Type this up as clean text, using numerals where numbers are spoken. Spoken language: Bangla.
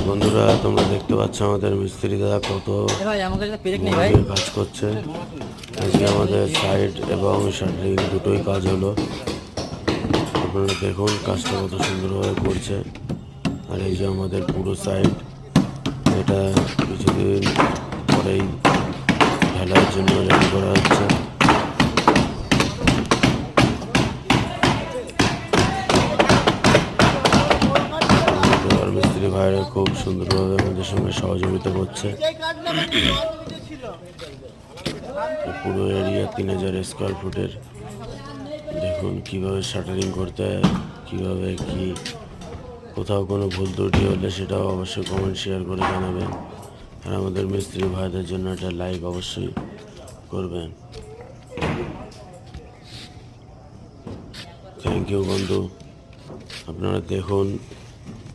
বন্ধুরা তোমরা দেখতে পাচ্ছ আমাদের মিস্ত্রি দাদা কত মনোযোগের কাজ করছে। আজকে আমাদের সাইড এবং শাটারিং দুটোই কাজ হলো। আপনারা দেখুন কাজটা কত সুন্দরভাবে করছে। আর এই যে আমাদের পুরো সাইড, এটা কিছুদিন পরেই ঢালাইয়ের জন্য রেডি করা হচ্ছে। মিস্ত্রি ভাইরা খুব সুন্দরভাবে আমাদের সঙ্গে সহযোগিতা করছে। পুরো এরিয়া 3000 স্কোয়ার ফুটের। দেখুন কিভাবে শাটারিং করতে হয়, কীভাবে কি কোথাও কোনো ভুল ত্রুটি হলে সেটাও অবশ্যই কমেন্ট শেয়ার করে জানাবেন। আর আমাদের মিস্ত্রি ভাইদের জন্য একটা লাইক অবশ্যই করবেন। থ্যাংক ইউ বন্ধু। আপনারা দেখুন